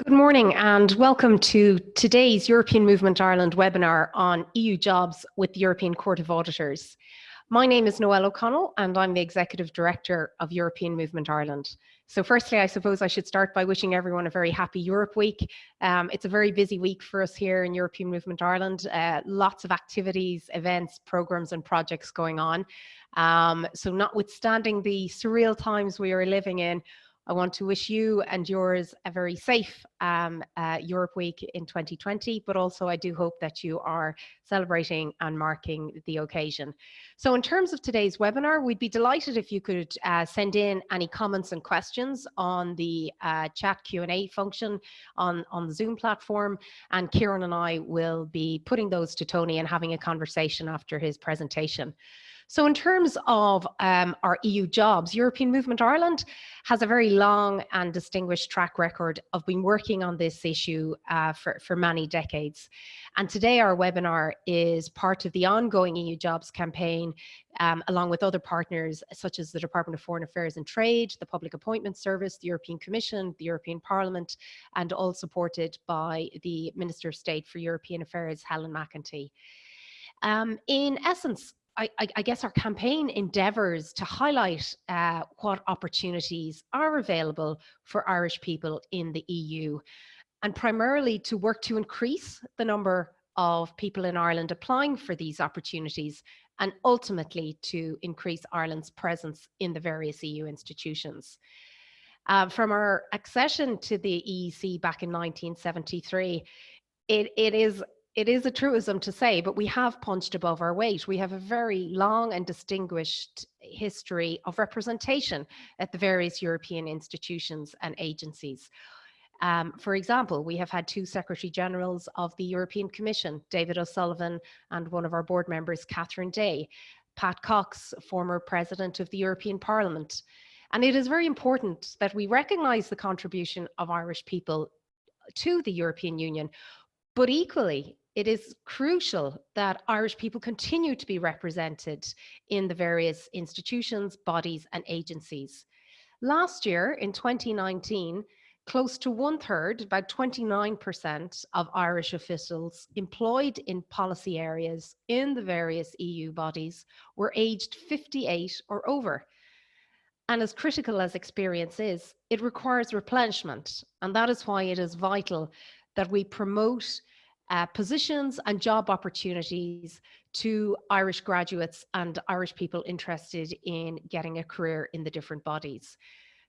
Good morning and welcome to today's European Movement Ireland webinar on EU jobs with the European Court of Auditors. My name is Noelle O'Connell and I'm the Executive Director of European Movement Ireland. So firstly, I suppose I should start by wishing everyone a very happy Europe Week. It's a very busy week for us here in European Movement Ireland. Lots of activities, events, programs and projects going on. So notwithstanding the surreal times we are living in, I want to wish you and yours a very safe Europe Week in 2020, but also I do hope that you are celebrating and marking the occasion. So in terms of today's webinar, we'd be delighted if you could send in any comments and questions on the chat Q&A function on the Zoom platform, and Ciarán and I will be putting those to Tony and having a conversation after his presentation. So in terms of our EU jobs, European Movement Ireland has a very long and distinguished track record of being working on this issue for many decades. And today our webinar is part of the ongoing EU jobs campaign, along with other partners such as the Department of Foreign Affairs and Trade, the Public Appointments Service, the European Commission, the European Parliament, and all supported by the Minister of State for European Affairs, Helen McEntee. In essence, I guess our campaign endeavours to highlight what opportunities are available for Irish people in the EU, and primarily to work to increase the number of people in Ireland applying for these opportunities, and ultimately to increase Ireland's presence in the various EU institutions. From our accession to the EEC back in 1973, it is a truism to say, but we have punched above our weight. We have a very long and distinguished history of representation at the various European institutions and agencies. For example, we have had two Secretary Generals of the European Commission, David O'Sullivan, and one of our board members, Catherine Day, Pat Cox, former President of the European Parliament. And it is very important that we recognise the contribution of Irish people to the European Union, but equally, it is crucial that Irish people continue to be represented in the various institutions, bodies and agencies. Last year, in 2019, close to 1/3, about 29% of Irish officials employed in policy areas in the various EU bodies were aged 58 or over. And as critical as experience is, it requires replenishment. And that is why it is vital that we promote positions and job opportunities to Irish graduates and Irish people interested in getting a career in the different bodies.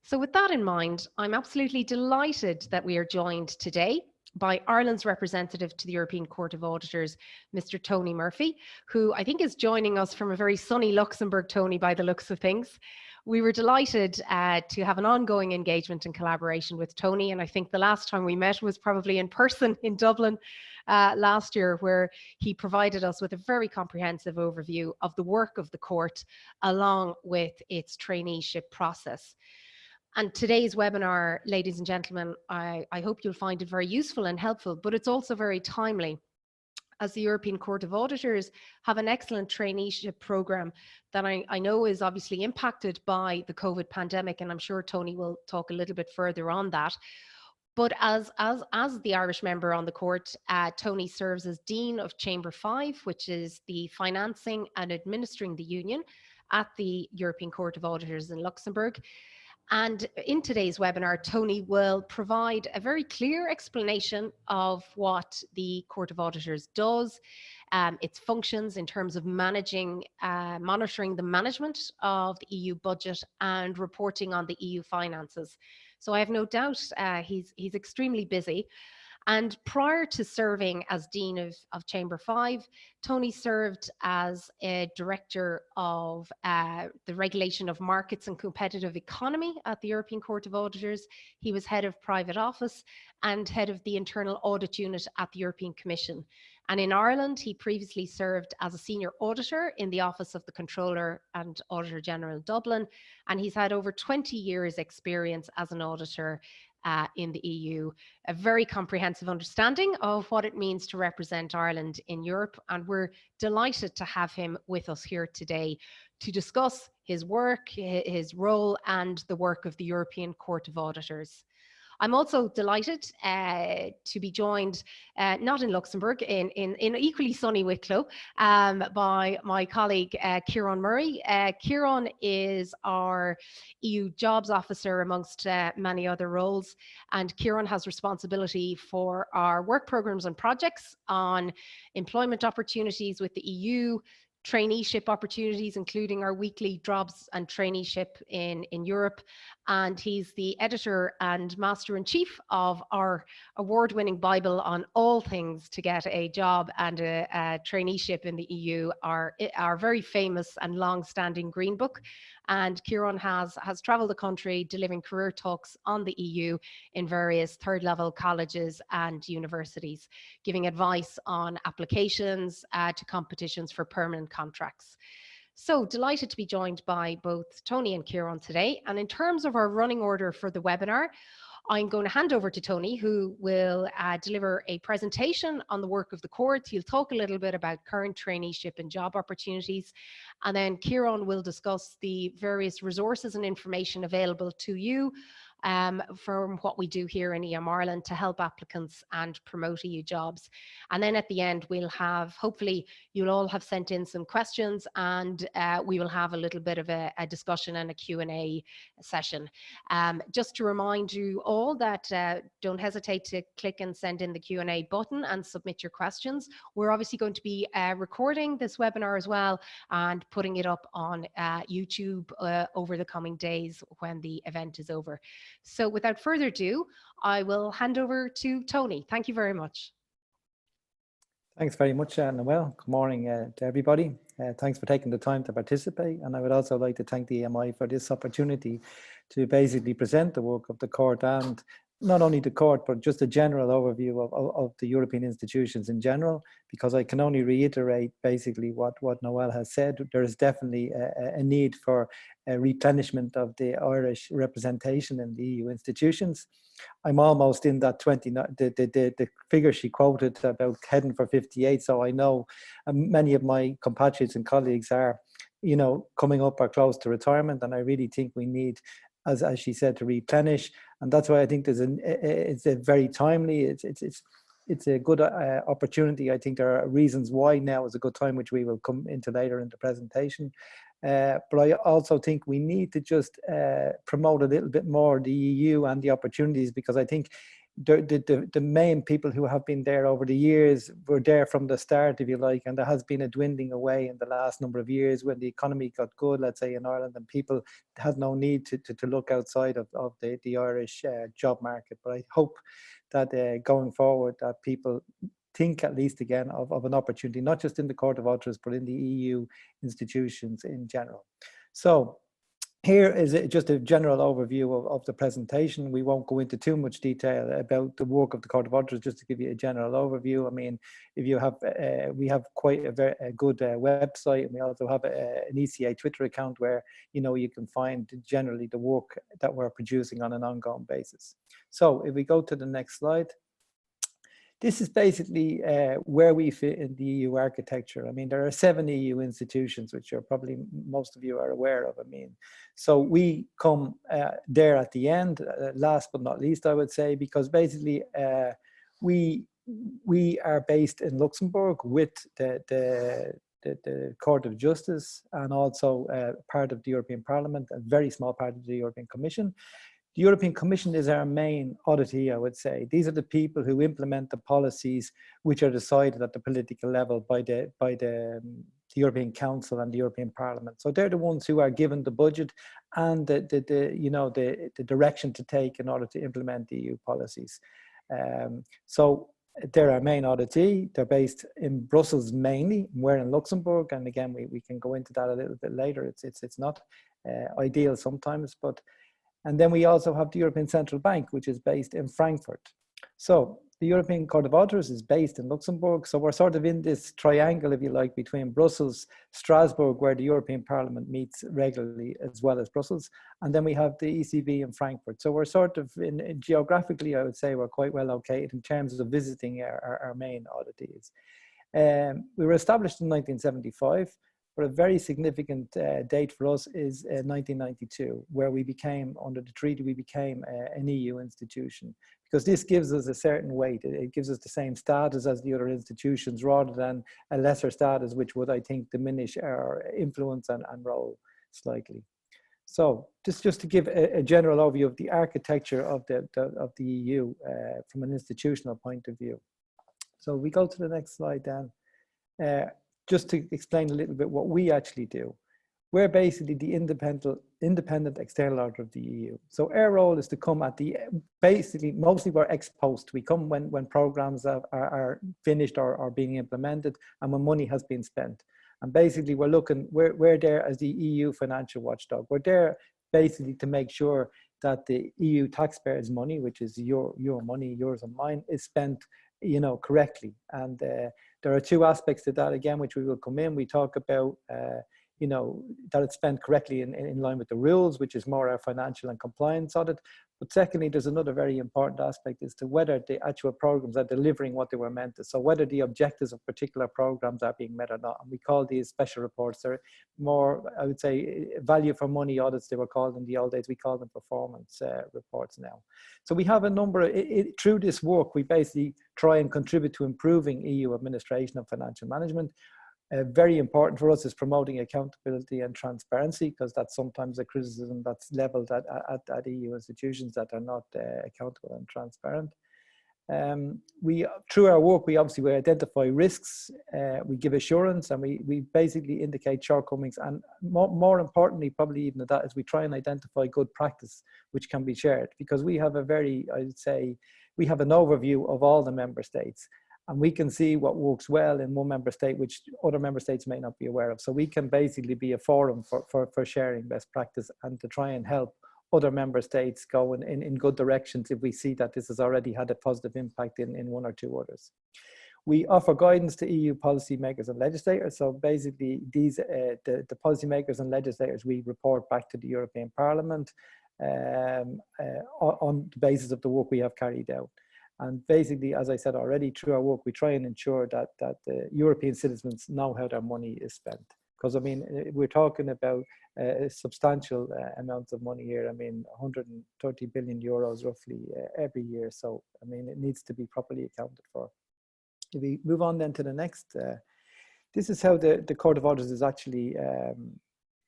So with that in mind, I'm absolutely delighted that we are joined today by Ireland's representative to the European Court of Auditors, Mr. Tony Murphy, who I think is joining us from a very sunny Luxembourg, Tony, by the looks of things. We were delighted to have an ongoing engagement and collaboration with Tony, and I think the last time we met was probably in person in Dublin last year, where he provided us with a very comprehensive overview of the work of the court along with its traineeship process. And today's webinar, ladies and gentlemen, I hope you'll find it very useful and helpful, but it's also very timely, as the European Court of Auditors have an excellent traineeship programme that I know is obviously impacted by the COVID pandemic, and I'm sure Tony will talk a little bit further on that. But as the Irish member on the court, Tony serves as Dean of Chamber 5, which is the financing and administering the union at the European Court of Auditors in Luxembourg. And in today's webinar, Tony will provide a very clear explanation of what the Court of Auditors does, its functions in terms of managing, monitoring the management of the EU budget and reporting on the EU finances. So I have no doubt he's extremely busy. And prior to serving as Dean of Chamber 5, Tony served as a Director of the Regulation of Markets and Competitive Economy at the European Court of Auditors. He was Head of Private Office and Head of the Internal Audit Unit at the European Commission. And in Ireland, he previously served as a Senior Auditor in the Office of the Controller and Auditor General Dublin. And he's had over 20 years experience as an auditor in the EU, a very comprehensive understanding of what it means to represent Ireland in Europe. And we're delighted to have him with us here today to discuss his work, his role, and the work of the European Court of Auditors. I'm also delighted to be joined, not in Luxembourg, in equally sunny Wicklow, by my colleague Ciarán Murray. Ciarán is our EU Jobs Officer amongst many other roles, and Ciarán has responsibility for our work programs and projects on employment opportunities with the EU, traineeship opportunities, including our weekly jobs and traineeship in Europe. And he's the editor and master-in-chief of our award-winning Bible on all things to get a job and a traineeship in the EU, our very famous and long-standing Green Book. And Ciarán has traveled the country delivering career talks on the EU in various third-level colleges and universities, giving advice on applications to competitions for permanent contracts. So delighted to be joined by both Tony and Ciarán today. And in terms of our running order for the webinar, I'm going to hand over to Tony, who will deliver a presentation on the work of the courts. He'll talk a little bit about current traineeship and job opportunities. And then Ciarán will discuss the various resources and information available to you from what we do here in EM Ireland to help applicants and promote EU jobs. And then at the end, we'll have, hopefully you'll all have sent in some questions, and we will have a little bit of a discussion and a Q&A session. Just to remind you all that don't hesitate to click and send in the Q&A button and submit your questions. We're obviously going to be recording this webinar as well and putting it up on YouTube over the coming days when the event is over. So without further ado, I will hand over to Tony. Thank you very much. Thanks very much, Noelle. Good morning to everybody. Thanks for taking the time to participate. And I would also like to thank the EMI for this opportunity to basically present the work of the court, and not only the court, but just a general overview of the European institutions in general, because I can only reiterate basically what Noelle has said. There is definitely a need for a replenishment of the Irish representation in the EU institutions. I'm almost in that 29, the figure she quoted about heading for 58. So I know many of my compatriots and colleagues are, you know, coming up or close to retirement. And I really think we need, as she said, to replenish. And that's why I think it's a very timely, it's a good opportunity. I think there are reasons why now is a good time, which we will come into later in the presentation. But I also think we need to just promote a little bit more the EU and the opportunities, because I think the main people who have been there over the years were there from the start, if you like, and there has been a dwindling away in the last number of years when the economy got good, let's say in Ireland, and people had no need to look outside of the Irish job market. But I hope that going forward that people think at least again of an opportunity, not just in the Court of Auditors, but in the EU institutions in general. So here is just a general overview of the presentation. We won't go into too much detail about the work of the Court of Auditors, just to give you a general overview. I mean, if you have, we have quite a good website, and we also have an ECA Twitter account where, you know, you can find generally the work that we're producing on an ongoing basis. So if we go to the next slide. This is basically where we fit in the EU architecture. I mean, there are 7 EU institutions, which are probably most of you are aware of. I mean, so we come there at the end, last but not least, I would say, because basically we are based in Luxembourg with the Court of Justice, and also part of the European Parliament, a very small part of the European Commission. The European Commission is our main auditee, I would say. These are the people who implement the policies which are decided at the political level by the European Council and the European Parliament. So they're the ones who are given the budget and the direction to take in order to implement the EU policies. So they're our main auditee. They're based in Brussels mainly. We're in Luxembourg, and again we can go into that a little bit later. It's not ideal sometimes, but. And then we also have the European Central Bank, which is based in Frankfurt. So the European Court of Auditors is based in Luxembourg. So we're sort of in this triangle, if you like, between Brussels, Strasbourg, where the European Parliament meets regularly, as well as Brussels. And then we have the ECB in Frankfurt. So we're sort of, geographically, I would say we're quite well located in terms of visiting our main auditees. We were established in 1975. But a very significant date for us is 1992, where we became, under the treaty, we became an EU institution, because this gives us a certain weight. It gives us the same status as the other institutions, rather than a lesser status, which would, I think, diminish our influence and role slightly. So just to give a general overview of the architecture of the EU from an institutional point of view. So we go to the next slide, Dan. Just to explain a little bit what we actually do. We're basically the independent external auditor of the EU. So our role is to come at the, basically, mostly we're ex post. We come when programs are finished or are being implemented, and when money has been spent. And basically we're there as the EU financial watchdog. We're there basically to make sure that the EU taxpayers' money, which is your money, yours and mine, is spent, correctly. And there are two aspects to that, again, which we will come in. We talk about, that it's spent correctly in line with the rules, which is more our financial and compliance audit. But secondly, there's another very important aspect as to whether the actual programs are delivering what they were meant to. So whether the objectives of particular programs are being met or not. And we call these special reports. They're more, I would say, value for money audits, they were called in the old days. We call them performance reports now. So we have a number, through this work, we basically try and contribute to improving EU administration and financial management. Very important for us is promoting accountability and transparency, because that's sometimes a criticism that's leveled at EU institutions that are not accountable and transparent. Through our work, we identify risks, we give assurance, and we basically indicate shortcomings. And more importantly, probably even that, is we try and identify good practice which can be shared, because we have we have an overview of all the member states. And we can see what works well in one member state, which other member states may not be aware of. So we can basically be a forum for sharing best practice and to try and help other member states go in good directions if we see that this has already had a positive impact in one or two others. We offer guidance to EU policymakers and legislators. So basically, the policymakers and legislators, we report back to the European Parliament on the basis of the work we have carried out. And basically, as I said already, through our work, we try and ensure that the European citizens know how their money is spent. Because, I mean, we're talking about substantial amounts of money here. I mean, 130 billion euros roughly every year. So, I mean, it needs to be properly accounted for. If we move on then to the next, this is how the Court of Auditors is actually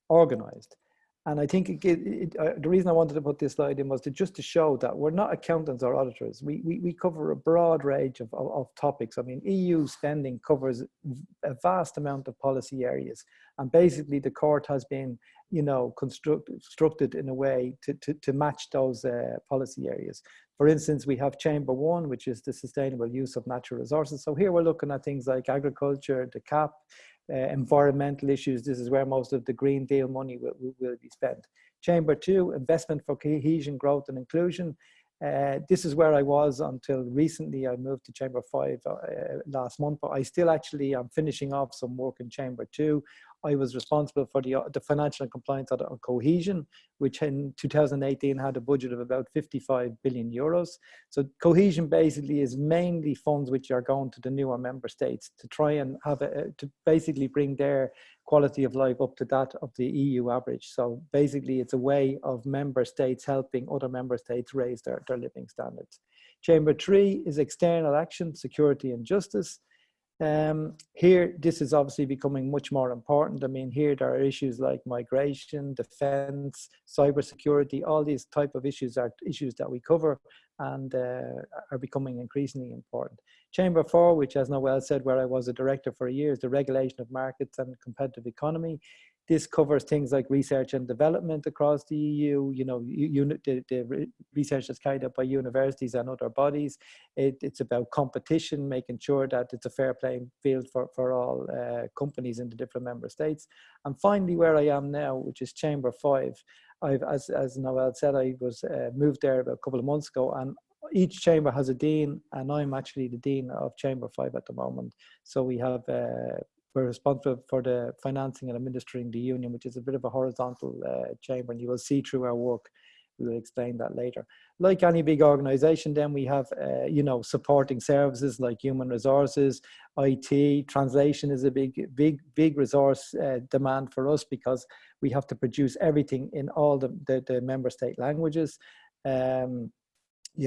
organized. And I think the reason I wanted to put this slide in was just to show that we're not accountants or auditors. We cover a broad range of topics. I mean, EU spending covers a vast amount of policy areas. And basically the court has been, constructed in a way to match those policy areas. For instance, we have Chamber 1, which is the sustainable use of natural resources. So here we're looking at things like agriculture, the CAP, environmental issues. This is where most of the Green Deal money will be spent. Chamber 2, investment for cohesion, growth and inclusion. This is where I was until recently. I moved to Chamber 5 last month, but I still actually am finishing off some work in Chamber 2. I was responsible for the financial and compliance audit on cohesion, which in 2018 had a budget of about 55 billion euros. So cohesion basically is mainly funds which are going to the newer member states to try and to basically bring their quality of life up to that of the EU average. So basically it's a way of member states helping other member states raise their living standards. Chamber 3 is external action, security and justice. Here, this is obviously becoming much more important. I mean, here there are issues like migration, defense, cybersecurity. All these type of issues are issues that we cover and are becoming increasingly important. Chamber 4, which, as Noelle said, where I was a director for a year, is the regulation of markets and competitive economy. This covers things like research and development across the EU, the research that's carried out by universities and other bodies. It's about competition, making sure that it's a fair playing field for all companies in the different member states. And finally, where I am now, which is Chamber 5, as Noelle said, I was moved there about a couple of months ago, and each chamber has a dean, and I'm actually the dean of Chamber 5 at the moment. So we have we're responsible for the financing and administering the union, which is a bit of a horizontal chamber, and you will see through our work we will explain that later. Like any big organization, then we have, you know, supporting services like human resources, IT, translation is a big resource demand for us, because we have to produce everything in all the member state languages, the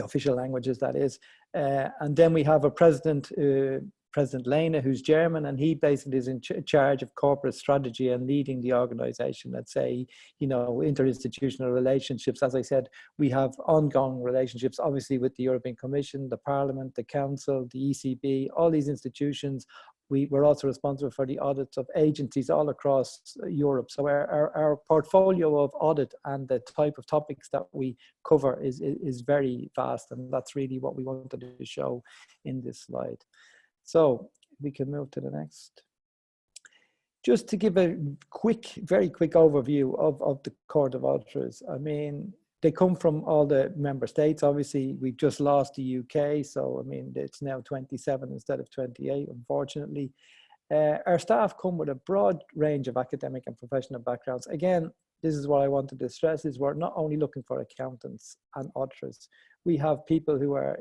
official languages, that is. And then we have a president, President Lehne, who's German, and he basically is in charge of corporate strategy and leading the organization. Let's say, you know, interinstitutional relationships. As I said, we have ongoing relationships, obviously, with the European Commission, the Parliament, the Council, the ECB, all these institutions. We're also responsible for the audits of agencies all across Europe. So our portfolio of audit and the type of topics that we cover is very vast, and that's really what we wanted to show in this slide. So we can move to the next. Just to give a very quick overview of the Court of Auditors. I mean, they come from all the member states. Obviously, we've just lost the UK, so I mean, it's now 27 instead of 28, unfortunately. Our staff come with a broad range of academic and professional backgrounds. Again, this is what I wanted to stress, is we're not only looking for accountants and auditors. We have people who are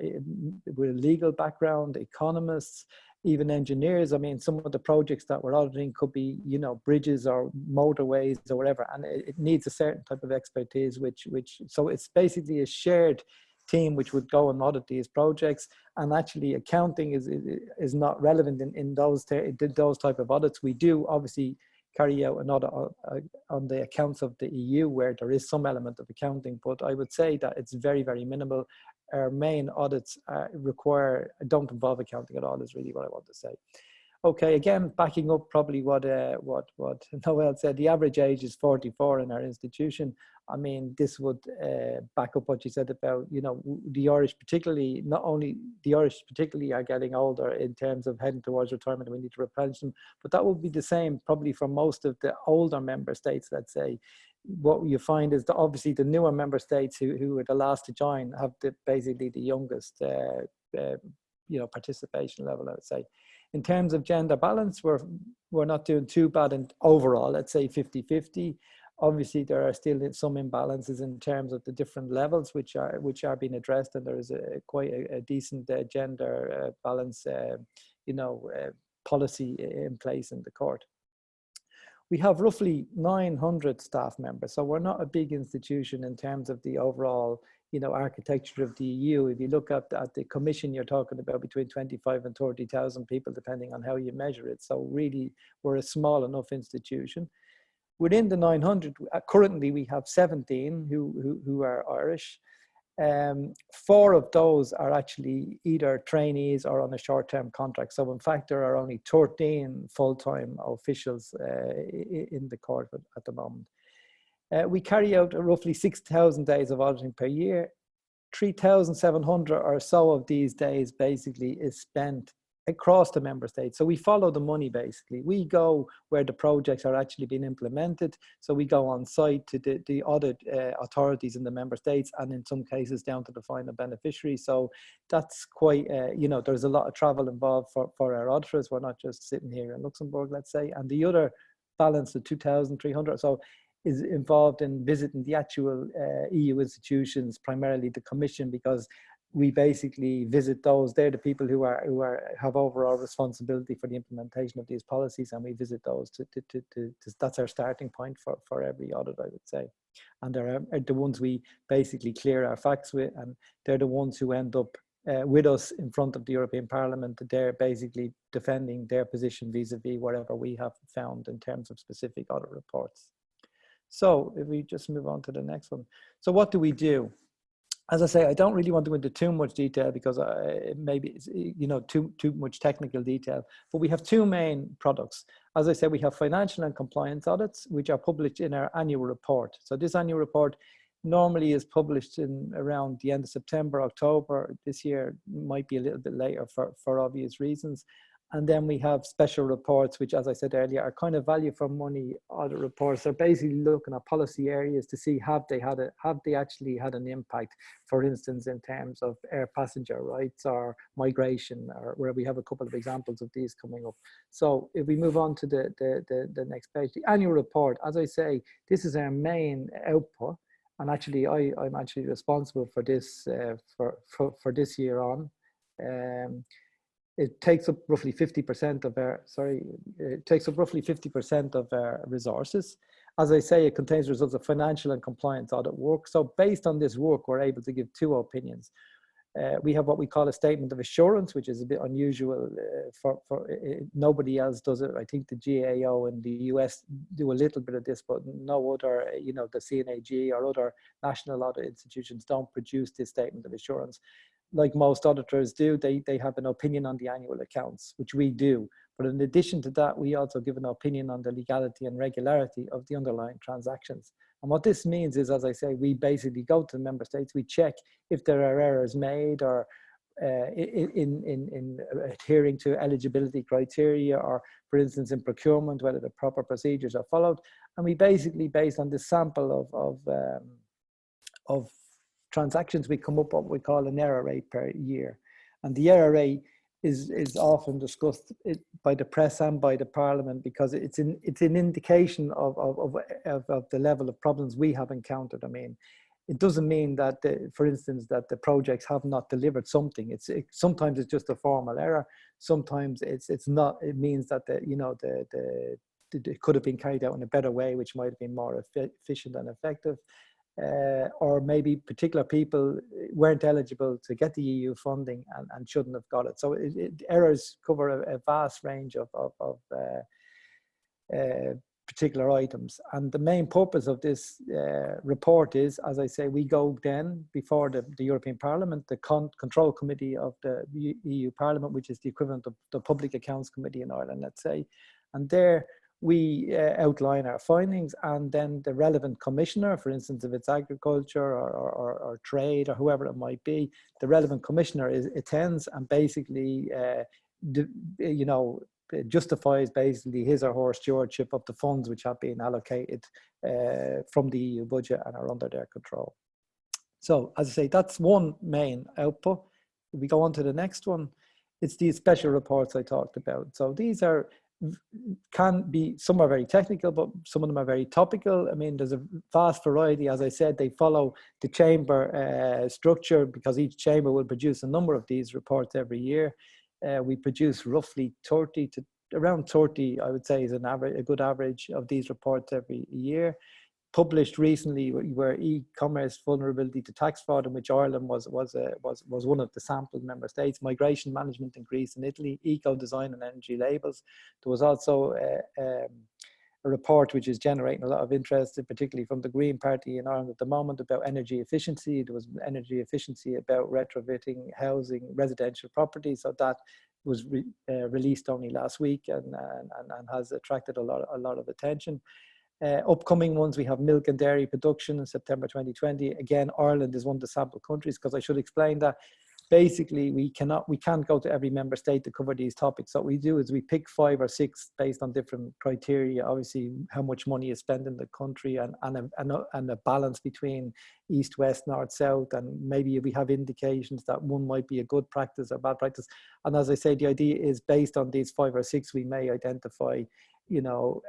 with a legal background, economists, even engineers. I mean, some of the projects that we're auditing could be, you know, bridges or motorways or whatever, and it needs a certain type of expertise, so it's basically a shared team which would go and audit these projects. And actually, accounting is not relevant in those type of audits. We do obviously carry out an audit on the accounts of the EU, where there is some element of accounting, but I would say that it's very, very minimal. Our main audits don't involve accounting at all, is really what I want to say. Okay, again, backing up probably what Noelle said, the average age is 44 in our institution. I mean, this would back up what you said about, you know, the Irish particularly, not only the Irish particularly are getting older in terms of heading towards retirement, we need to replenish them, but that would be the same probably for most of the older member states, let's say. What you find is that obviously the newer member states who are the last to join have basically the youngest you know, participation level, I would say. In terms of gender balance, we're not doing too bad in overall, let's say 50-50. Obviously, there are still some imbalances in terms of the different levels which are being addressed, and there is quite a decent gender balance, you know, policy in place in the court. We have roughly 900 staff members, so we're not a big institution in terms of the overall, you know, architecture of the EU. If you look at the Commission, you're talking about between 25 and 30,000 people, depending on how you measure it. So really, we're a small enough institution. Within the 900, currently we have 17 who are Irish. 4 of those are actually either trainees or on a short-term contract. So in fact, there are only 13 full-time officials in the court at the moment. We carry out roughly 6,000 days of auditing per year. 3,700 or so of these days basically is spent across the member states. So we follow the money basically. We go where the projects are actually being implemented. So we go on site to the audit authorities in the member states, and in some cases down to the final beneficiary. So that's quite, you know, there's a lot of travel involved for our auditors. We're not just sitting here in Luxembourg, let's say. And the other balance of 2,300 so is involved in visiting the actual EU institutions, primarily the Commission, because we basically visit those. They're the people who have overall responsibility for the implementation of these policies, and we visit those that's our starting point for every audit, I would say. And they're the ones we basically clear our facts with, and they're the ones who end up with us in front of the European Parliament. They're basically defending their position vis-a-vis whatever we have found in terms of specific audit reports. So if we just move on to the next one. So what do we do? As I say, I don't really want to go into too much detail because maybe it's, you know, too much technical detail, but we have 2 main products. As I said, we have financial and compliance audits, which are published in our annual report. So this annual report normally is published in around the end of September, October. This year might be a little bit later for obvious reasons. And then we have special reports, which, as I said earlier, are kind of value for money audit reports. They're basically looking at policy areas to see have they actually had an impact, for instance, in terms of air passenger rights or migration, or where we have a couple of examples of these coming up. So if we move on to the next page, the annual report, as I say, this is our main output. And actually, I'm actually responsible for this for this year on. It takes up roughly 50% of our, it takes up roughly 50% of our resources. As I say, it contains results of financial and compliance audit work. So based on this work, we're able to give two opinions. We have what we call a statement of assurance, which is a bit unusual nobody else does it. I think the GAO in the US do a little bit of this, but no other, the CNAG or other national audit institutions don't produce this statement of assurance. Like most auditors do, they have an opinion on the annual accounts, which we do. But in addition to that, we also give an opinion on the legality and regularity of the underlying transactions. And what this means is, as I say, we basically go to the member states, we check if there are errors made or in adhering to eligibility criteria, or for instance, in procurement, whether the proper procedures are followed. And we basically, based on this sample of transactions, we come up with what we call an error rate per year. And the error rate is often discussed by the press and by the Parliament, because it's an indication of the level of problems we have encountered. I mean, it doesn't mean that, for instance, that the projects have not delivered something. Sometimes it's just a formal error. Sometimes it's not. It means that it could have been carried out in a better way, which might have been more efficient and effective. Or maybe particular people weren't eligible to get the EU funding and shouldn't have got it. So errors cover a vast range of particular items. And the main purpose of this report is, as I say, we go then before the European Parliament, the Control Committee of the EU Parliament, which is the equivalent of the Public Accounts Committee in Ireland, let's say. And there we outline our findings, and then the relevant commissioner, for instance, if it's agriculture or trade or whoever it might be, the relevant commissioner attends and basically, justifies basically his or her stewardship of the funds which have been allocated from the EU budget and are under their control. So, as I say, that's one main output. If we go on to the next one, it's these special reports I talked about. So these can be, some are very technical, but some of them are very topical. I mean, there's a vast variety. As I said, they follow the chamber structure, because each chamber will produce a number of these reports every year. We produce roughly 30 to around 30, I would say, is an average, a good average of these reports every year. Published recently were e-commerce vulnerability to tax fraud, in which Ireland was one of the sampled member states, migration management in Greece and Italy, eco-design and energy labels. There was also a report which is generating a lot of interest, particularly from the Green Party in Ireland at the moment, about energy efficiency. There was energy efficiency about retrofitting housing, residential property. So that was released only last week and has attracted a lot of attention. Upcoming ones, we have milk and dairy production in September 2020. Again, Ireland is one of the sample countries, because I should explain that basically we can't go to every member state to cover these topics. So what we do is we pick 5 or 6 based on different criteria, obviously how much money is spent in the country, and a balance between east, west, north, south, and maybe we have indications that one might be a good practice or bad practice. And as I say, the idea is based on these 5 or 6, we may identify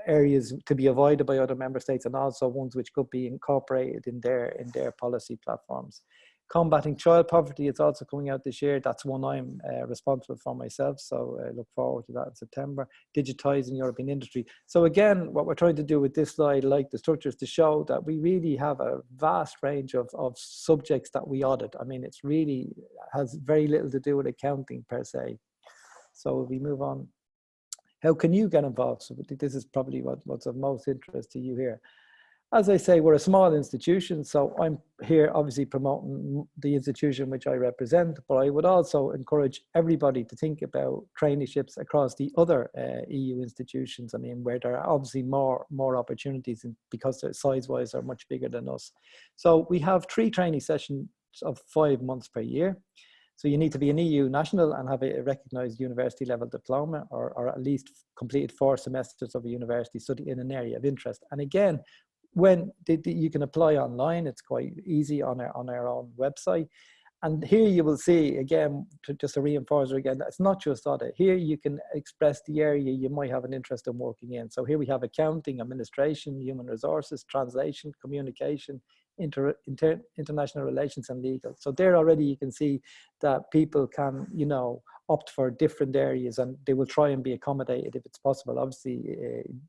areas to be avoided by other member states, and also ones which could be incorporated in their policy platforms. Combating child poverty is also coming out this year. That's one I'm responsible for myself, so I look forward to that in September. Digitizing European industry. So again, what we're trying to do with this slide, like the structure, is to show that we really have a vast range of subjects that we audit. I mean, it's really has very little to do with accounting per se. So if we move on. How can you get involved? So this is probably what's of most interest to you here. As I say, we're a small institution, so I'm here obviously promoting the institution which I represent, but I would also encourage everybody to think about traineeships across the other EU institutions. I mean, where there are obviously more opportunities, because they're size-wise are much bigger than us. So we have 3 training sessions of 5 months per year. So you need to be an EU national and have a recognised university level diploma, or at least completed 4 semesters of a university study in an area of interest. And again, when you can apply online, it's quite easy on our own website. And here you will see, again, just to reinforce it again, it's not just audit. Here you can express the area you might have an interest in working in. So here we have accounting, administration, human resources, translation, communication, international relations and legal. So there already you can see that people can, you know, opt for different areas, and they will try and be accommodated if it's possible. Obviously,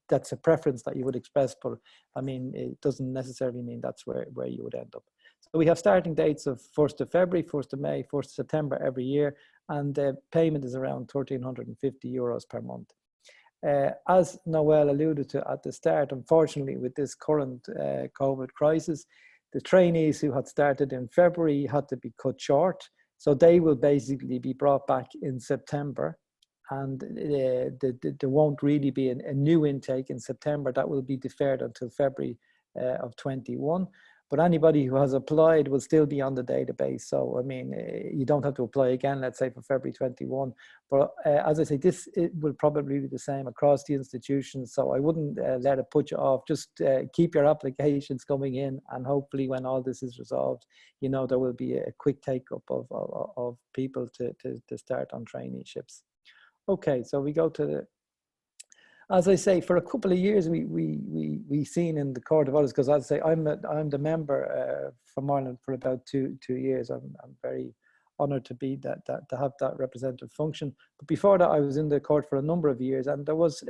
that's a preference that you would express, but I mean, it doesn't necessarily mean that's where you would end up. So we have starting dates of 1st of February, 1st of May, 1st of September every year, and the payment is around €1,350 per month. As Noelle alluded to at the start, unfortunately, with this current COVID crisis, the trainees who had started in February had to be cut short. So they will basically be brought back in September, and there won't really be a new intake in September. That will be deferred until February of 21. But anybody who has applied will still be on the database. So, I mean, you don't have to apply again, let's say for February 21. But as I say, it will probably be the same across the institutions. So I wouldn't let it put you off. Just keep your applications coming in, and hopefully when all this is resolved, you know, there will be a quick take up of people to start on traineeships. Okay, so we go to the, as I say, for a couple of years, we seen in the Court of Auditors, because as I say, I'm the member from Ireland for about two years. I'm very honoured to be to have that representative function. But before that, I was in the court for a number of years, and there was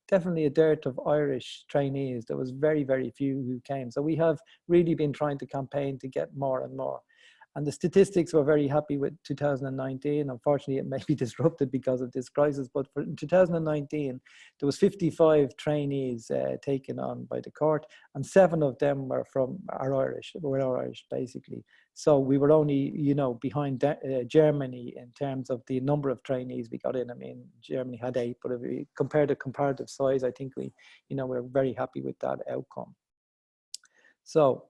definitely a dearth of Irish trainees. There was very few who came. So we have really been trying to campaign to get more and more. And the statistics were very happy with 2019. Unfortunately, it may be disrupted because of this crisis, but for 2019, there was 55 trainees taken on by the court, and 7 of them were Irish, basically. So we were only, you know, behind Germany in terms of the number of trainees we got in. I mean, Germany had 8, but if we compare the comparative size, I think we're very happy with that outcome. So,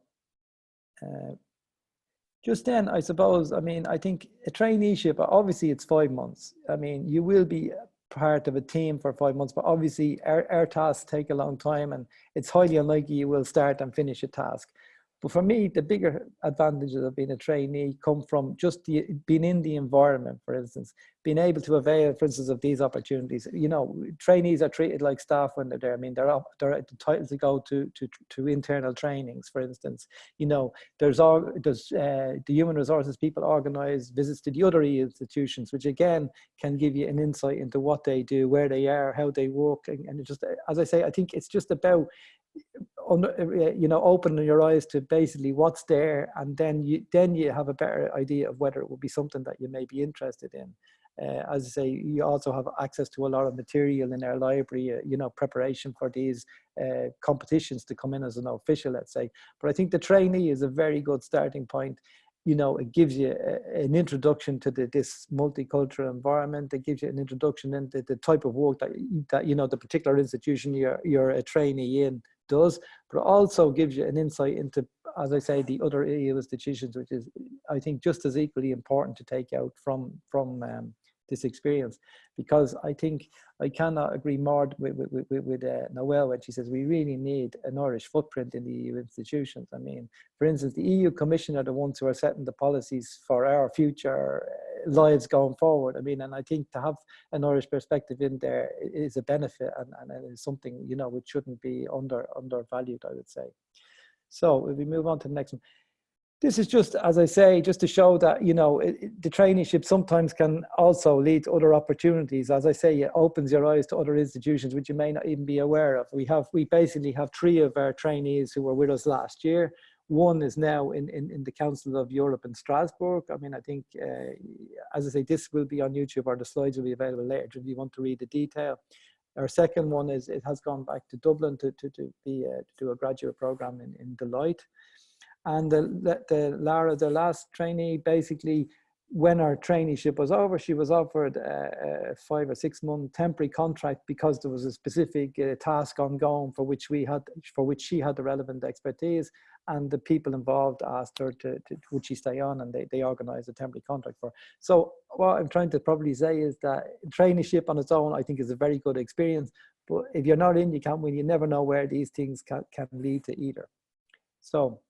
just then, I suppose, I mean, I think a traineeship, obviously it's 5 months. I mean, you will be part of a team for 5 months, but obviously our tasks take a long time, and it's highly unlikely you will start and finish a task. But for me, the bigger advantages of being a trainee come from just being in the environment, for instance, being able to avail, for instance, of these opportunities. You know, trainees are treated like staff when they're there. I mean, they're entitled to go to internal trainings, for instance. You know, there's the human resources people organise visits to the other EU institutions, which again can give you an insight into what they do, where they are, how they work, and it just, as I say, I think it's just about, you know, opening your eyes to basically what's there, and then you have a better idea of whether it will be something that you may be interested in. As I say, you also have access to a lot of material in our library, you know, preparation for these competitions to come in as an official, let's say. But I think the trainee is a very good starting point. You know, it gives you an introduction to this multicultural environment. It gives you an introduction into the type of work that you know, the particular institution you're a trainee in does, but it also gives you an insight into, as I say, the other EU institutions, which is, I think, just as equally important to take out from this experience. Because I think I cannot agree more with Noelle when she says we really need an Irish footprint in the EU institutions. I mean, for instance, the EU Commission are the ones who are setting the policies for our future lives going forward. I mean, and I think to have an Irish perspective in there is a benefit, and it is something, you know, which shouldn't be undervalued, I would say. So if we move on to the next one. This is just, as I say, just to show that, you know, the traineeship sometimes can also lead to other opportunities. As I say, it opens your eyes to other institutions which you may not even be aware of. We basically have 3 of our trainees who were with us last year. 1 is now in the Council of Europe in Strasbourg. I mean, I think, as I say, this will be on YouTube, or the slides will be available later if you want to read the detail. Our second one is, it has gone back to Dublin to do a graduate program in Deloitte. And Lara, the last trainee, basically, when her traineeship was over, she was offered a 5 or 6 month temporary contract because there was a specific task ongoing for which she had the relevant expertise, and the people involved asked her would she stay on, and they organised a temporary contract for her. So what I'm trying to probably say is that traineeship on its own, I think, is a very good experience, but if you're not in, you can't win. You never know where these things can lead to either. So,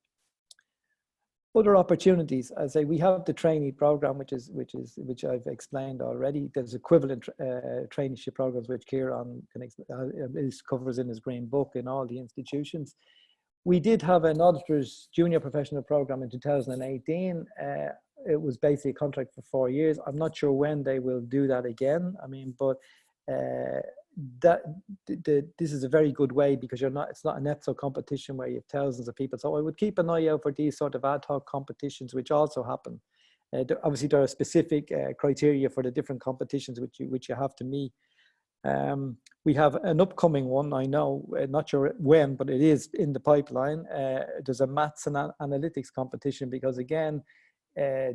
other opportunities, I say, we have the trainee program, which I've explained already. There's equivalent traineeship programs which Ciarán covers in his green book in all the institutions. We did have an auditor's junior professional program in 2018. It was basically a contract for 4 years. I'm not sure when they will do that again. I mean, but this is a very good way, because it's not an EPSO competition where you have thousands of people. So I would keep an eye out for these sort of ad hoc competitions, which also happen. Obviously, there are specific criteria for the different competitions which you have to meet. We have an upcoming one, I know, not sure when, but it is in the pipeline. There's a maths and analytics competition, because again,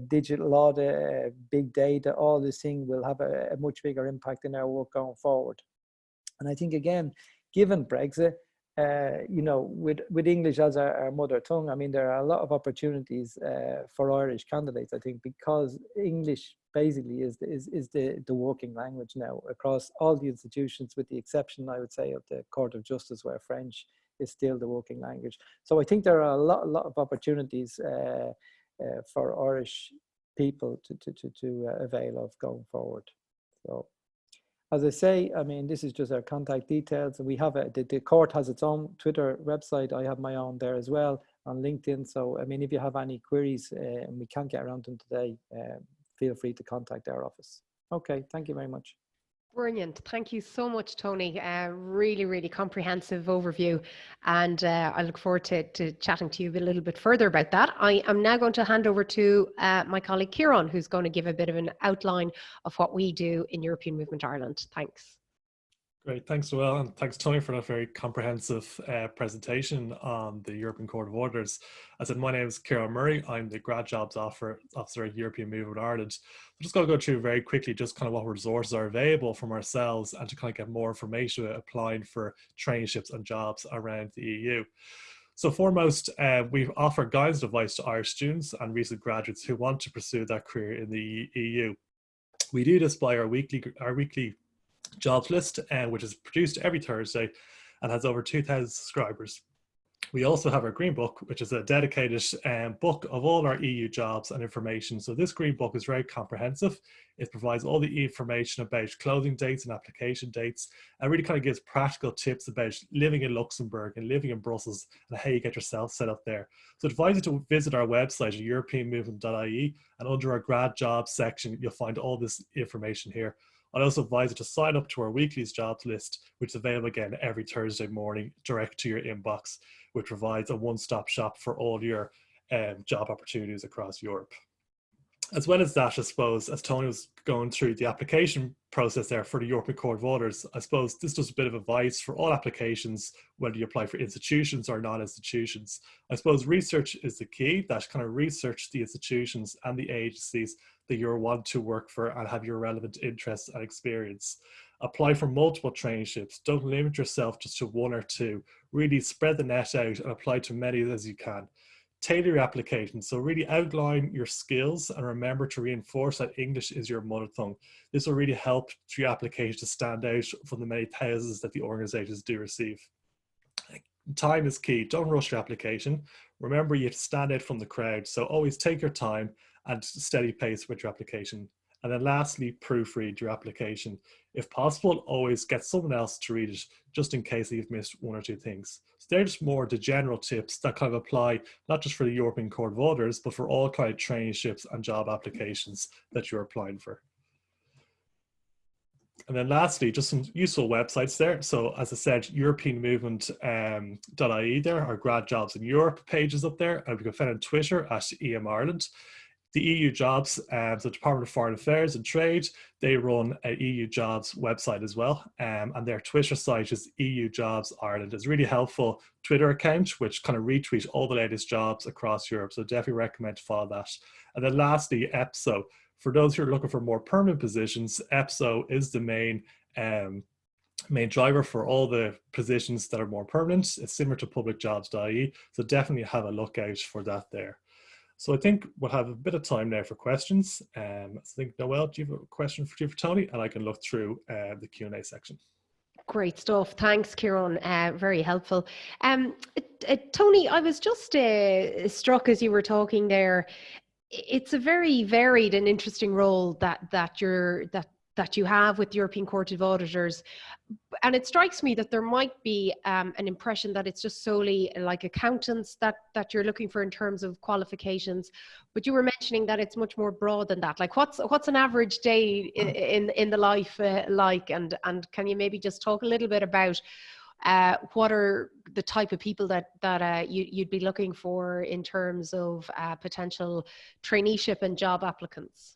digital audit, big data, all this thing will have a much bigger impact in our work going forward. And I think, again, given Brexit, you know, with English as our mother tongue, I mean, there are a lot of opportunities for Irish candidates, I think, because English basically is the working language now across all the institutions, with the exception, I would say, of the Court of Justice, where French is still the working language. So I think there are a lot of opportunities for Irish people to avail of going forward. So, as I say, I mean, this is just our contact details. We have the court has its own Twitter website. I have my own there as well, on LinkedIn. So, I mean, if you have any queries and we can't get around them today, feel free to contact our office. Okay, thank you very much. Brilliant. Thank you so much, Tony. Really, really comprehensive overview. And I look forward to chatting to you a little bit further about that. I am now going to hand over to my colleague Ciarán, who's going to give a bit of an outline of what we do in European Movement Ireland. Thanks. Great, thanks Noelle, and thanks Tony for that very comprehensive presentation on the European Court of Auditors. As I said, my name is Ciarán Murray. I'm the Grad Jobs Officer at European Movement Ireland. I'm just going to go through very quickly just kind of what resources are available from ourselves, and to kind of get more information applying for traineeships and jobs around the EU. So foremost, we offer guidance advice to Irish students and recent graduates who want to pursue that career in the EU. We do this by our weekly jobs list, which is produced every Thursday and has over 2,000 subscribers. We also have our Green Book, which is a dedicated book of all our EU jobs and information. So this Green Book is very comprehensive. It provides all the information about closing dates and application dates, and really kind of gives practical tips about living in Luxembourg and living in Brussels and how you get yourself set up there. So I advise you to visit our website at europeanmovement.ie, and under our grad jobs section, you'll find all this information here. I'd also advise you to sign up to our weekly jobs list, which is available again every Thursday morning direct to your inbox, which provides a one-stop shop for all your job opportunities across Europe. As well as that, I suppose, as Tony was going through the application process there for the European Court of Auditors, I suppose this does a bit of advice for all applications, whether you apply for institutions or non-institutions. I suppose research is the key, that kind of research the institutions and the agencies that you want to work for and have your relevant interests and experience. Apply for multiple traineeships. Don't limit yourself just to one or two. Really spread the net out and apply to many as you can. Tailor your application. So really outline your skills and remember to reinforce that English is your mother tongue. This will really help your application to stand out from the many thousands that the organizations do receive. Time is key. Don't rush your application. Remember, you have to stand out from the crowd. So always take your time and steady pace with your application. And then lastly, proofread your application. If possible, always get someone else to read it, just in case you've missed one or two things. So they're just more the general tips that kind of apply, not just for the European Court of Auditors, but for all kind of traineeships and job applications that you're applying for. And then lastly, just some useful websites there. So as I said, europeanmovement.ie there, our Grad Jobs in Europe pages up there. And we can find on Twitter at EM Ireland. The EU Jobs, so Department of Foreign Affairs and Trade, they run an EU Jobs website as well. And their Twitter site is EU Jobs Ireland. It's a really helpful Twitter account, which kind of retweet all the latest jobs across Europe. So definitely recommend to follow that. And then lastly, EPSO. For those who are looking for more permanent positions, EPSO is the main driver for all the positions that are more permanent. It's similar to publicjobs.ie. So definitely have a look out for that there. So I think we'll have a bit of time now for questions. I think, Noelle, do you have a question for Tony? And I can look through the Q&A section. Great stuff. Thanks, Ciarán. Very helpful. Tony, I was just struck as you were talking there. It's a very varied and interesting role that that you have with the European Court of Auditors. And it strikes me that there might be an impression that it's just solely like accountants that you're looking for in terms of qualifications, but you were mentioning that it's much more broad than that. Like what's an average day in the life like, and can you maybe just talk a little bit about what are the type of people that you'd be looking for in terms of potential traineeship and job applicants?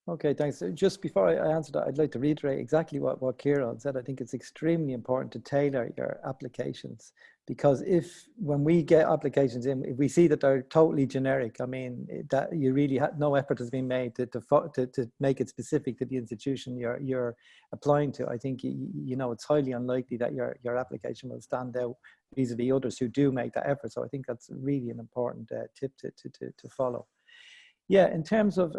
Okay, thanks. Just before I answer that, I'd like to reiterate exactly what Ciarán said. I think it's extremely important to tailor your applications, because when we get applications in, if we see that they're totally generic, I mean, that you really no effort has been made to make it specific to the institution you're applying to, I think you know it's highly unlikely that your application will stand out vis-a-vis others who do make that effort. So I think that's really an important tip to follow. Yeah, in terms of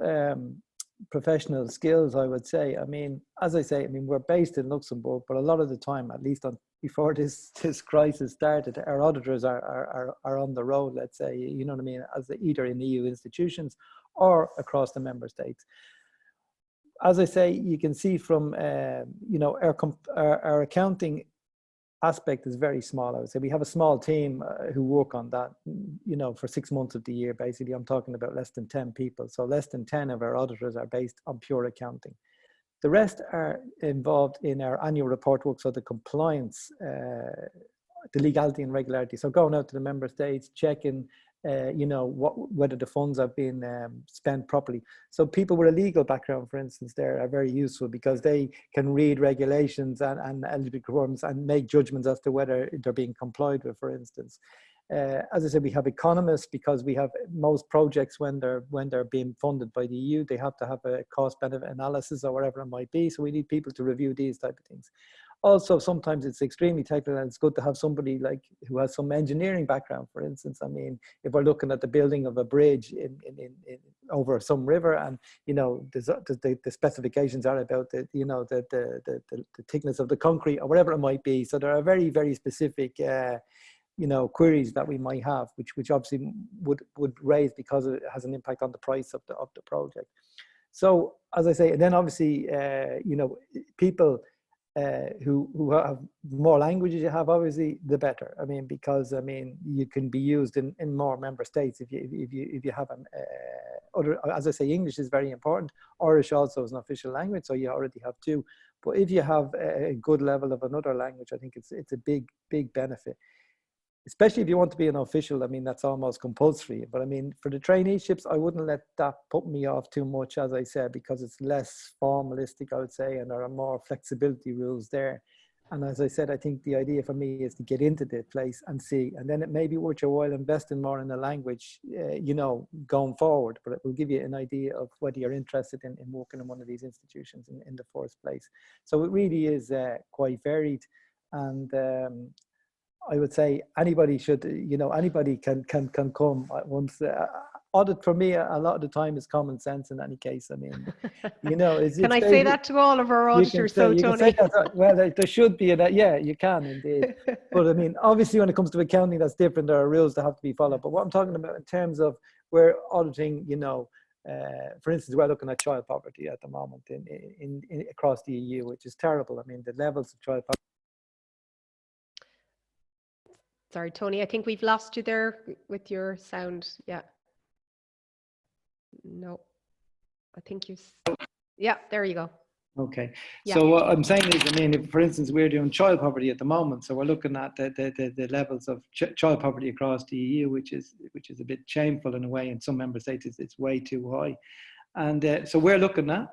professional skills, I would say, I mean, as I say, I mean, we're based in Luxembourg, but a lot of the time, at least before this crisis started, our auditors are on the road, let's say, you know what I mean, as either in EU institutions or across the member states. As I say, you can see from, you know, our accounting aspect is very small. I would say we have a small team who work on that, you know, for 6 months of the year. Basically, I'm talking about less than 10 people. So less than 10 of our auditors are based on pure accounting. The rest are involved in our annual report work, so the compliance, the legality and regularity. So going out to the member states, checking, you know, whether the funds have been spent properly. So people with a legal background, for instance, there are very useful because they can read regulations and eligibility requirements and make judgments as to whether they're being complied with, for instance. As I said, we have economists because we have most projects when they're being funded by the EU, they have to have a cost-benefit analysis or whatever it might be. So we need people to review these type of things. Also, sometimes it's extremely technical, and it's good to have somebody like who has some engineering background, for instance. I mean, if we're looking at the building of a bridge in over some river, and you know the specifications are about the thickness of the concrete or whatever it might be. So there are very, very specific you know, queries that we might have, which obviously would raise because it has an impact on the price of the project. So as I say, and then obviously you know, people who have more languages you have, obviously the better. I mean, because I mean you can be used in more member states if you have an other, as I say, English is very important. Irish also is an official language, so you already have two. But if you have a good level of another language, I think it's a big benefit. Especially if you want to be an official, I mean, that's almost compulsory. But I mean, for the traineeships, I wouldn't let that put me off too much, as I said, because it's less formalistic, I would say, and there are more flexibility rules there. And as I said, I think the idea for me is to get into the place and see, and then it may be worth your while investing more in the language, you know, going forward, but it will give you an idea of whether you're interested in working in one of these institutions in the first place. So it really is quite varied. And I would say anybody should, you know, anybody can come once. Audit for me, a lot of the time is common sense in any case. I mean, you know, can I say that to all of our auditors, Tony? Well, there should be that. Yeah, you can indeed. But I mean, obviously when it comes to accounting, that's different. There are rules that have to be followed. But what I'm talking about in terms of we're auditing, you know, for instance, we're looking at child poverty at the moment in across the EU, which is terrible. I mean, the levels of child poverty. Sorry, Tony, I think we've lost you there with your sound. Yeah. No, I think yeah, there you go. Okay. Yeah. So what I'm saying is, I mean, if, for instance, we're doing child poverty at the moment, so we're looking at the levels of child poverty across the EU, which is a bit shameful in a way. In some member states, it's way too high. And so we're looking at,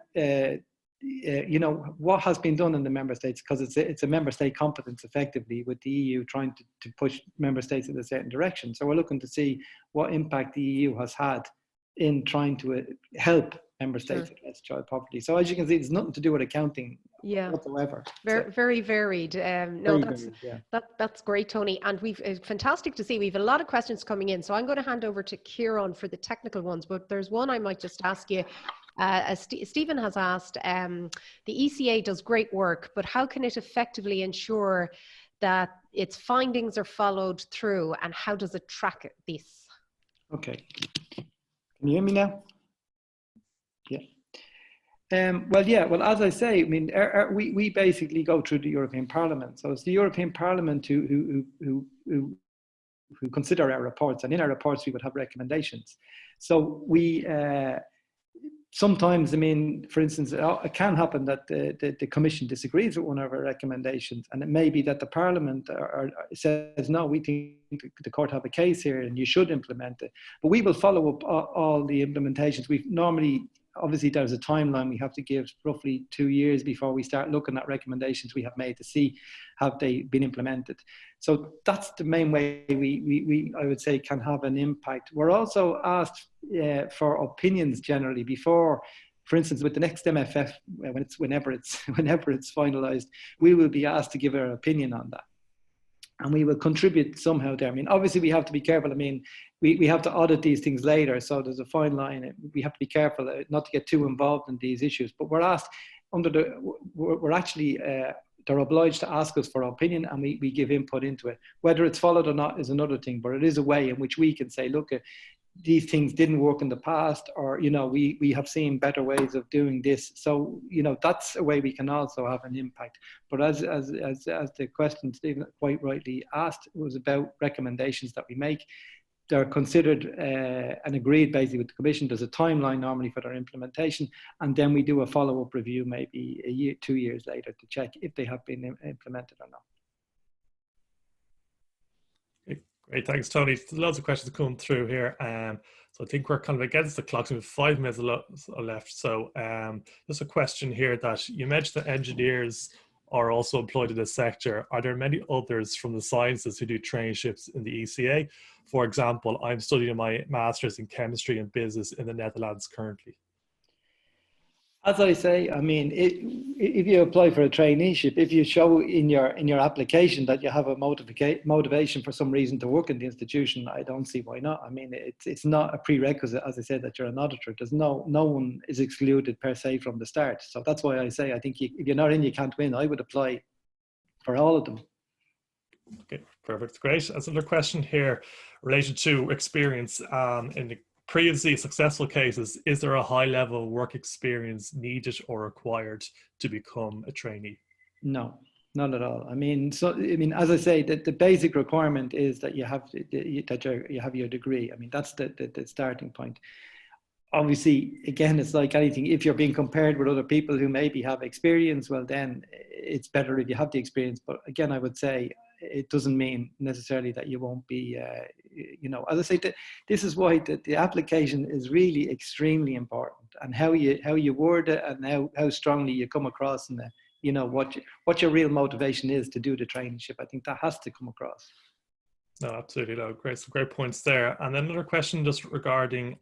you know, what has been done in the member states, because it's a member state competence effectively, with the EU trying to push member states in a certain direction. So we're looking to see what impact the EU has had in trying to help member states address child poverty. So as you can see, it's nothing to do with accounting whatsoever. Very varied. No, that's great, Tony. And it's fantastic to see. We've a lot of questions coming in. So I'm going to hand over to Ciarán for the technical ones, but there's one I might just ask you. As Stephen has asked, the ECA does great work, but how can it effectively ensure that its findings are followed through, and how does it track this? Okay. Can you hear me now? Yeah. Well, yeah. Well, as I say, I mean, we basically go through the European Parliament. So it's the European Parliament who consider our reports, and in our reports we would have recommendations. So we sometimes, I mean, for instance, it can happen that the Commission disagrees with one of our recommendations, and it may be that the Parliament says, no, we think the court have a case here and you should implement it. But we will follow up all the implementations. We've normally, obviously there's a timeline we have to give, roughly 2 years before we start looking at recommendations we have made to see have they been implemented. So that's the main way we I would say can have an impact. We're also asked for opinions generally before, for instance, with the next MFF, whenever it's finalised, we will be asked to give our opinion on that. And we will contribute somehow there. I mean, obviously we have to be careful. I mean, we have to audit these things later. So there's a fine line. We have to be careful not to get too involved in these issues. But we're asked we're actually, they're obliged to ask us for our opinion, and we give input into it. Whether it's followed or not is another thing, but it is a way in which we can say, look, these things didn't work in the past, or, you know, we have seen better ways of doing this. So, you know, that's a way we can also have an impact. But as the question Stephen quite rightly asked, it was about recommendations that we make. They're considered and agreed basically with the Commission. There's a timeline normally for their implementation, and then we do a follow-up review maybe a year, 2 years later to check if they have been implemented or not. Great, thanks, Tony. There's loads of questions coming through here. So I think we're kind of against the clock, so we have 5 minutes left. So there's a question here that you mentioned that engineers are also employed in this sector. Are there many others from the sciences who do traineeships in the ECA? For example, I'm studying my master's in chemistry and business in the Netherlands currently. As I say, I mean, if you apply for a traineeship, if you show in your application that you have a motivation for some reason to work in the institution, I don't see why not. I mean, it's not a prerequisite, as I said, that you're an auditor. There's no one is excluded per se from the start. So that's why I say I think if you're not in, you can't win. I would apply for all of them. Okay, perfect, great. There's another question here related to experience in the previously successful cases. Is there a high level of work experience needed or required to become a trainee? No, not at all. I mean, as I say, the basic requirement is that you have your degree. I mean, that's the starting point. Obviously, again, it's like anything. If you're being compared with other people who maybe have experience, well, then it's better if you have the experience. But again, I would say it doesn't mean necessarily that you won't be, you know, as I say, this is why the application is really extremely important, and how you word it, and how strongly you come across, and you know what your real motivation is to do the traineeship. I think that has to come across. No, absolutely. No, great, some great points there. And then another question just regarding,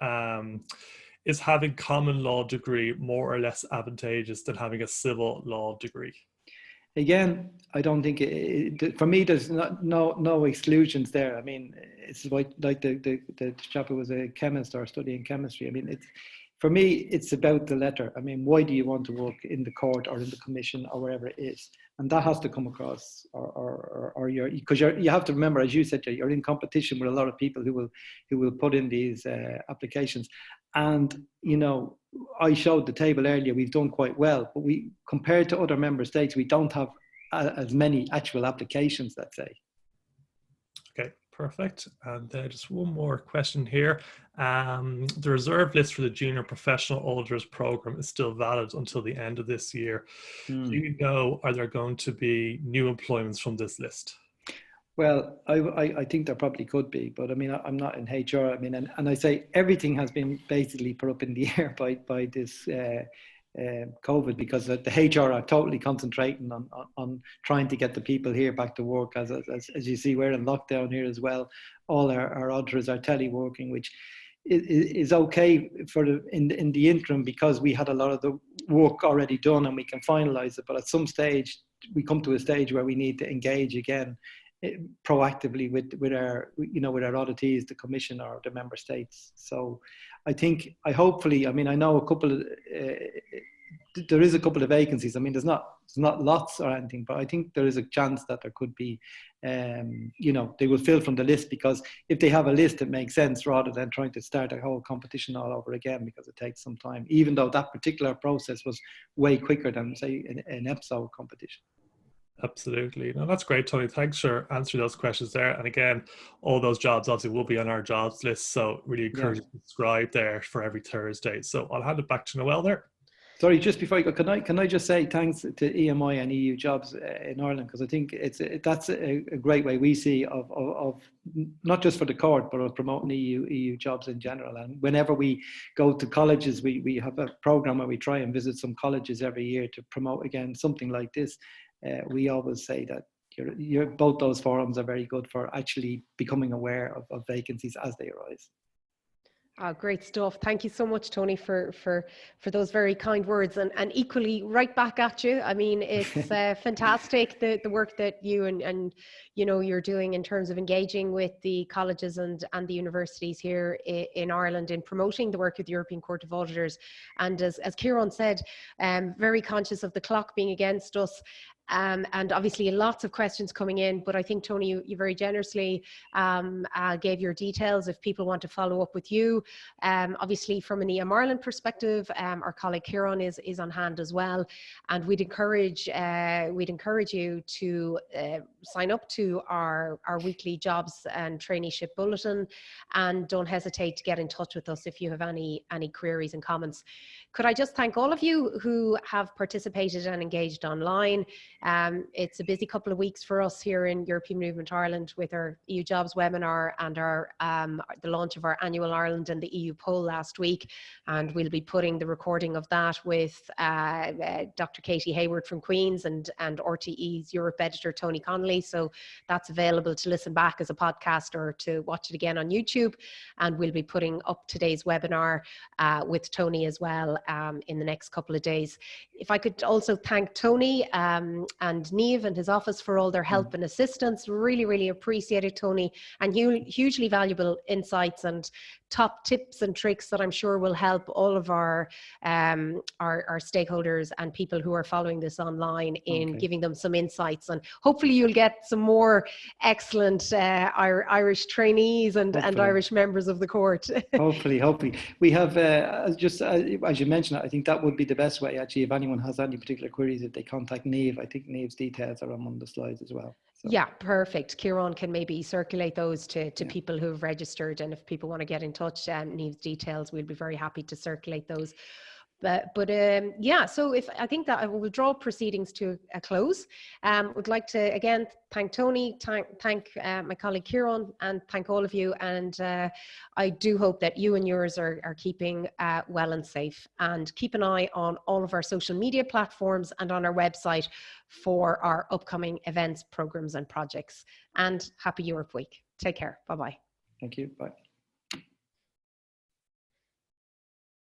is having common law degree more or less advantageous than having a civil law degree? Again, I don't think for me there's no exclusions there. I mean, it's like the chap who was a chemist or studying chemistry. I mean, for me it's about the letter. I mean, why do you want to work in the court or in the commission or wherever it is? And that has to come across, or because you have to remember, as you said, you're in competition with a lot of people who will put in these applications. And, you know, I showed the table earlier, we've done quite well, but compared to other member states, we don't have as many actual applications, let's say. Okay, perfect. And just one more question here. The reserve list for the Junior Professional Auditors Programme is still valid until the end of this year. Do you know, are there going to be new employments from this list? Well, I think there probably could be, but I mean, I'm not in HR. I mean, and I say everything has been basically put up in the air by this COVID, because the HR are totally concentrating on trying to get the people here back to work. As you see, we're in lockdown here as well. All our auditors are teleworking, which is okay in the interim, because we had a lot of the work already done and we can finalize it. But at some stage, we come to a stage where we need to engage again proactively with our auditees, the Commission or the member states. So I know there is a couple of vacancies. I mean, there's not It's not lots or anything, but I think there is a chance that there could be, you know, they will fill from the list, because if they have a list, it makes sense rather than trying to start a whole competition all over again, because it takes some time, even though that particular process was way quicker than, say, an episode competition. Absolutely. No, that's great, Tony. Thanks for answering those questions there. And again, all those jobs obviously will be on our jobs list. So really encourage you to subscribe there for every Thursday. So I'll hand it back to Noelle there. Sorry, just before you go, can I just say thanks to EMI and EU Jobs in Ireland, because I think that's a great way we see of not just for the court, but of promoting EU Jobs in general. And whenever we go to colleges, we have a program where we try and visit some colleges every year to promote, again, something like this. We always say that both those forums are very good for actually becoming aware of vacancies as they arise. Oh, great stuff. Thank you so much, Tony, for those very kind words, and equally right back at you. I mean, it's fantastic, the work that you and you know, you're doing in terms of engaging with the colleges and the universities here in Ireland in promoting the work of the European Court of Auditors. And as Ciarán said, very conscious of the clock being against us. And obviously lots of questions coming in, but I think, Tony, you very generously gave your details if people want to follow up with you. Obviously from an EM Ireland perspective, our colleague Ciarán is on hand as well. And we'd encourage you to sign up to our weekly jobs and traineeship bulletin, and don't hesitate to get in touch with us if you have any queries and comments. Could I just thank all of you who have participated and engaged online. It's a busy couple of weeks for us here in European Movement Ireland with our EU Jobs webinar and the launch of our annual Ireland and the EU poll last week. And we'll be putting the recording of that with Dr. Katie Hayward from Queen's and RTE's Europe editor Tony Connell. So that's available to listen back as a podcast or to watch it again on YouTube. And we'll be putting up today's webinar with Tony as well in the next couple of days. If I could also thank Tony and Niamh and his office for all their help and assistance. Really, really appreciate it, Tony, and hugely valuable insights and top tips and tricks that I'm sure will help all of our stakeholders and people who are following this online in giving them some insights. And hopefully you'll get some more excellent Irish trainees and Irish members of the court. hopefully. We have, just as you mentioned, I think that would be the best way, actually, if anyone has any particular queries, if they contact Niamh. I think Niamh's details are on one of the slides as well. So. Yeah, perfect. Ciarán can maybe circulate those to people who have registered, and if people want to get in touch, Niamh's details, we'll be very happy to circulate those. But yeah, so I think that I will draw proceedings to a close. Would like to again thank Tony, thank my colleague Ciarán, and thank all of you. And I do hope that you and yours are keeping well and safe. And keep an eye on all of our social media platforms and on our website for our upcoming events, programs, and projects. And happy Europe Week. Take care. Bye bye. Thank you. Bye.